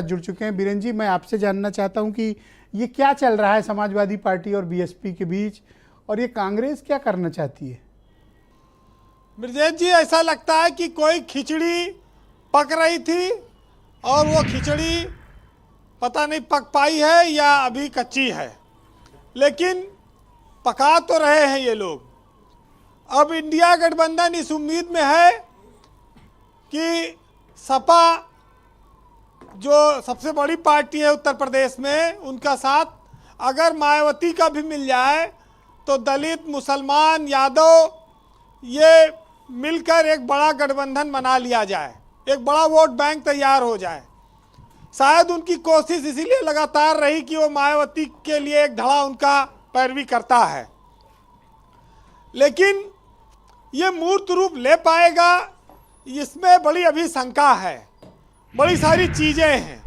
जुड़ चुके हैं। बीरेन जी, मैं आपसे जानना चाहता हूं कि ये क्या चल रहा है समाजवादी पार्टी और बीएसपी के बीच, और ये कांग्रेस क्या करना चाहती है? ब्रजेश जी, ऐसा लगता है कि कोई खिचड़ी पक रही थी और वो खिचड़ी पता नहीं पक पाई है या अभी कच्ची है, लेकिन पका तो रहे हैं ये लोग। अब इंडिया गठबंधन इस उम्मीद में है कि सपा जो सबसे बड़ी पार्टी है उत्तर प्रदेश में, उनका साथ अगर मायावती का भी मिल जाए तो दलित, मुसलमान, यादव ये मिलकर एक बड़ा गठबंधन बना लिया जाए, एक बड़ा वोट बैंक तैयार हो जाए। शायद उनकी कोशिश इसीलिए लगातार रही कि वो मायावती के लिए एक धड़ा उनका पैरवी करता है, लेकिन ये मूर्त रूप ले पाएगा इसमें बड़ी अभी शंका है। बड़ी सारी चीजें हैं।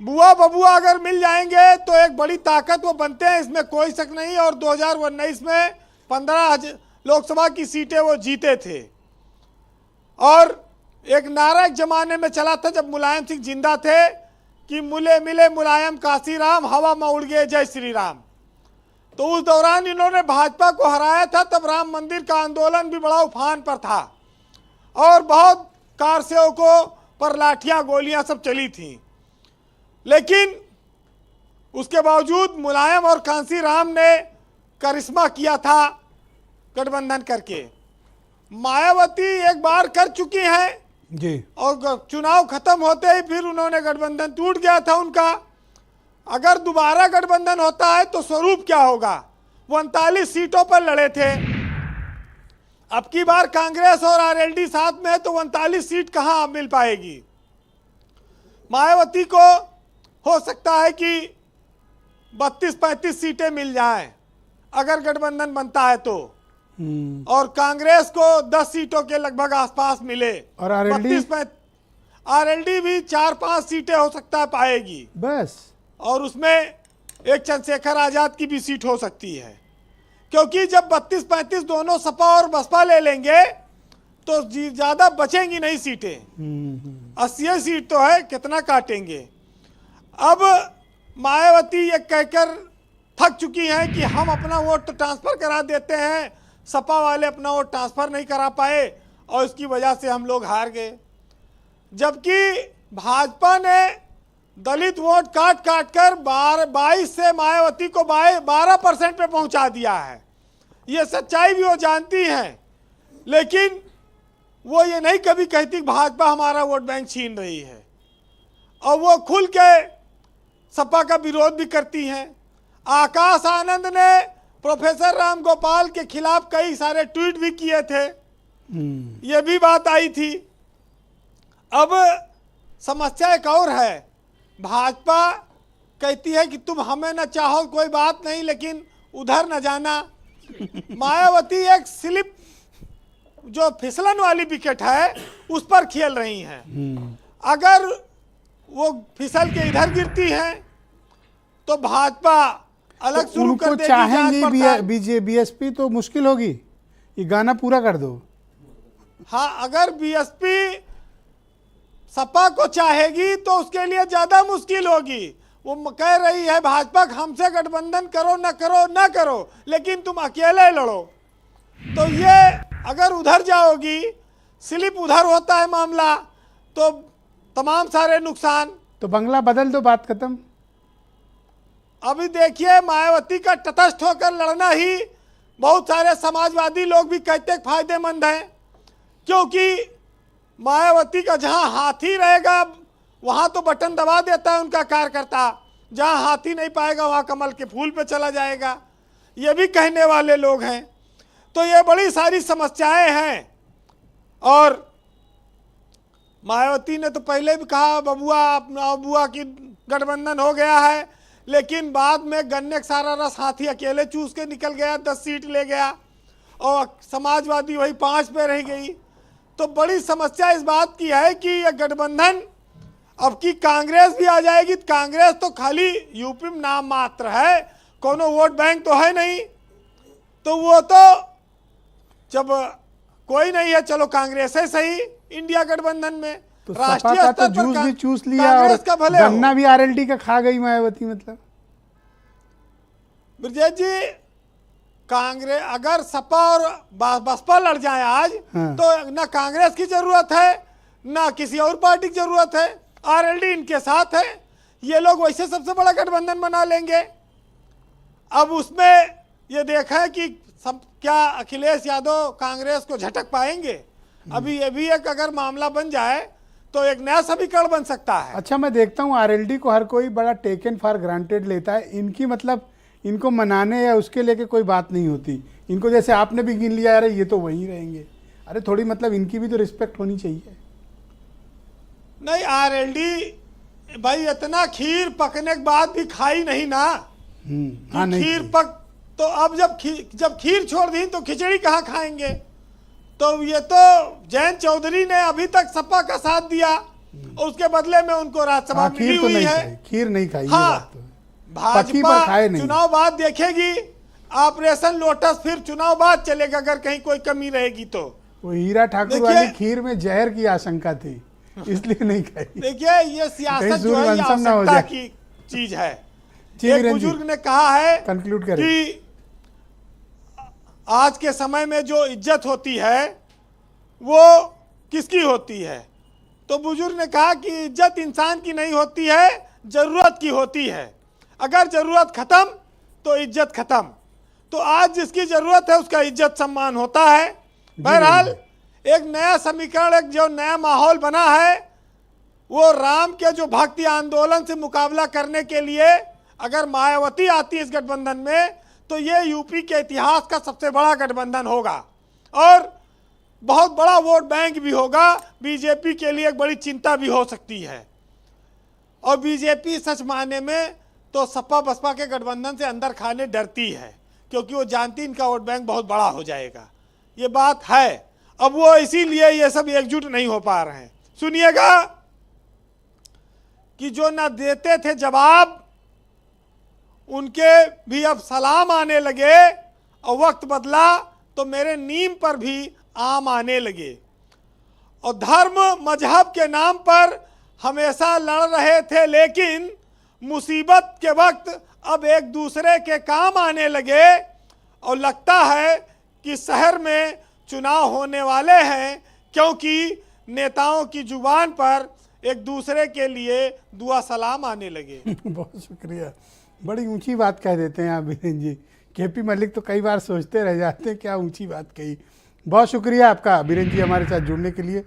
बुआ बबुआ अगर मिल जाएंगे तो एक बड़ी ताकत वो बनते हैं, इसमें कोई शक नहीं। और 2019 में 15 लोकसभा की सीटें वो जीते थे, और एक नारा एक जमाने में चला था जब मुलायम सिंह जिंदा थे कि मुले मिले मुलायम काशीराम, हवा में उड़ गए जय श्री राम। तो उस दौरान इन्होंने भाजपा को हराया था, तब राम मंदिर का आंदोलन भी बड़ा उफान पर था और बहुत कारसेवकों पर लाठियां गोलियां सब चली थी, लेकिन उसके बावजूद मुलायम और कांशीराम ने करिश्मा किया था गठबंधन करके। मायावती एक बार कर चुकी हैं जी, और चुनाव खत्म होते ही फिर उन्होंने गठबंधन टूट गया था उनका। अगर दोबारा गठबंधन होता है तो स्वरूप क्या होगा? वो 39 सीटों पर लड़े थे, अब की बार कांग्रेस और आरएलडी साथ में है तो 39 सीट कहां मिल पाएगी? मायावती को हो सकता है कि 32-35 सीटें मिल जाएं अगर गठबंधन बनता है तो, और कांग्रेस को 10 सीटों के लगभग आसपास मिले, और आरएलडी भी 4-5 सीटें हो सकता है पाएगी बस। और उसमें एक चंद्रशेखर आजाद की भी सीट हो सकती है, क्योंकि जब 32-35 दोनों सपा और बसपा ले लेंगे तो ज्यादा बचेंगी नहीं सीटें। 80 सीट तो है, कितना काटेंगे? अब मायावती ये कहकर थक चुकी हैं कि हम अपना वोट तो ट्रांसफर करा देते हैं, सपा वाले अपना वोट ट्रांसफर नहीं करा पाए और इसकी वजह से हम लोग हार गए। जबकि भाजपा ने दलित वोट काट काट कर 22 से मायावती को 12% पे पहुंचा दिया है। ये सच्चाई भी वो जानती हैं, लेकिन वो ये नहीं कभी कहती भाजपा हमारा वोट बैंक छीन रही है, और वो खुल के सपा का विरोध भी करती हैं। आकाश आनंद ने प्रोफेसर राम गोपाल के खिलाफ कई सारे ट्वीट भी किए थे, ये भी बात आई थी। अब समस्या एक और है, भाजपा कहती है कि तुम हमें न चाहो कोई बात नहीं, लेकिन उधर न जाना। मायावती एक स्लिप जो फिसलन वाली विकेट है उस पर खेल रही हैं। अगर वो फिसल के इधर गिरती हैं तो भाजपा अलग तो शुरू कर देगी। चाहेंगे बीएसपी तो मुश्किल होगी, ये गाना पूरा कर दो। हाँ, अगर बीएसपी सपा को चाहेगी तो उसके लिए ज्यादा मुश्किल होगी। वो कह रही है भाजपा हमसे गठबंधन करो न करो न करो, लेकिन तुम अकेले लड़ो। तो ये अगर उधर जाओगी, स्लिप उधर होता है मामला, तो तमाम सारे नुकसान। तो बंगला बदल दो, बात खत्म। अभी देखिए, मायावती का तटस्थ होकर लड़ना ही बहुत सारे समाजवादी लोग भी कहते फायदेमंद है, क्योंकि मायावती का जहां हाथी रहेगा वहां तो बटन दबा देता है उनका कार्यकर्ता, जहां हाथी नहीं पाएगा वहां कमल के फूल पे चला जाएगा, ये भी कहने वाले लोग हैं। तो ये बड़ी सारी समस्याएं हैं, और मायावती ने तो पहले भी कहा बबुआ की गठबंधन हो गया है, लेकिन बाद में गन्ने का सारा रस हाथी अकेले चूस के निकल गया, 10 सीट ले गया और समाजवादी वही 5 पे रह गई। तो बड़ी समस्या इस बात की है कि यह गठबंधन, अब की कांग्रेस भी आ जाएगी। कांग्रेस तो खाली यूपी में नाम मात्र है, कोनो वोट बैंक तो है नहीं, तो वो तो जब कोई नहीं है, चलो कांग्रेस है सही इंडिया गठबंधन में, तो सपा राष्ट्रीय का तो स्तर पर जूस भी चूस लिया और कांग्रेस का भले हो। गन्ना भी आरएलडी का खा गई मायावती। मतलब ब्रजेश जी, कांग्रेस अगर सपा और बसपा लड़ जाए आज, हाँ। तो ना कांग्रेस की जरूरत है ना किसी और पार्टी की जरूरत है, आरएलडी इनके साथ है। ये लोग वैसे सबसे बड़ा गठबंधन बना लेंगे। अब उसमें ये देखा है कि सब क्या अखिलेश यादव कांग्रेस को झटक पाएंगे। अभी ये भी एक अगर मामला बन जाए तो एक नया समीकरण बन सकता है। अच्छा, मैं देखता हूँ आरएलडी को हर कोई बड़ा टेकन फॉर ग्रांटेड लेता है। इनकी मतलब इनको मनाने या उसके लेके कोई बात नहीं होती। इनको जैसे आपने भी गिन लिया, अरे ये तो वहीं रहेंगे। अरे थोड़ी मतलब इनकी भी तो रिस्पेक्ट होनी चाहिए। नहीं, आरएलडी भाई इतना खीर पकने के बाद भी खाई नहीं ना। हाँ, नहीं खीर खाई। पक तो अब जब खीर छोड़ दी तो खिचड़ी कहाँ खाएंगे। तो ये तो जयंत चौधरी ने अभी तक सपा का साथ दिया और उसके बदले में उनको राज्यसभा हाँ, मिली खीर तो हुई नहीं है। खाई, खीर नहीं खाई। ये हाँ, बात तो है। पकी पर भाजपा खाए नहीं। चुनाव बाद देखेगी, ऑपरेशन लोटस फिर चुनाव बाद चलेगा अगर कहीं कोई कमी रहेगी तो। वो हीरा ठाकुर देखिए- वाली खीर में जहर की आशंका थी, इसलिए नहीं खाई। देखिए, ये सियासत जो है ये सूर्यवंशम ना हो आवश्यकता जाए। की चीज है। जी एक वीरेंद्र जी, बुजुर्ग ने कहा है कंक्लूड करें। कि आज के समय में जो इज्जत होती है वो किसकी होती है। तो बुजुर्ग ने कहा कि इज्जत इंसान की नहीं होती है, जरूरत की होती है। अगर जरूरत खत्म तो इज्जत खत्म। तो आज जिसकी जरूरत है उसका इज्जत सम्मान होता है। बहरहाल एक नया समीकरण, एक जो नया माहौल बना है, वो राम के जो भक्ति आंदोलन से मुकाबला करने के लिए अगर मायावती आती है इस गठबंधन में, तो ये यूपी के इतिहास का सबसे बड़ा गठबंधन होगा और बहुत बड़ा वोट बैंक भी होगा। बीजेपी के लिए एक बड़ी चिंता भी हो सकती है। और बीजेपी सच मायने में तो सपा बसपा के गठबंधन से अंदर खाने डरती है, क्योंकि वो जानती इनका वोट बैंक बहुत बड़ा हो जाएगा। ये बात है। अब वो इसीलिए ये सब एकजुट नहीं हो पा रहे हैं। सुनिएगा कि जो ना देते थे जवाब उनके भी अब सलाम आने लगे, और वक्त बदला तो मेरे नीम पर भी आम आने लगे। और धर्म मजहब के नाम पर हमेशा लड़ रहे थे, लेकिन मुसीबत के वक्त अब एक दूसरे के काम आने लगे। और लगता है कि शहर में चुनाव होने वाले हैं, क्योंकि नेताओं की जुबान पर एक दूसरे के लिए दुआ सलाम आने लगे। बहुत शुक्रिया, बड़ी ऊंची बात कह देते हैं आप वीरेंद्र जी। केपी मलिक तो कई बार सोचते रह जाते हैं क्या ऊंची बात कही। बहुत शुक्रिया आपका वीरेंद्र जी हमारे साथ जुड़ने के लिए।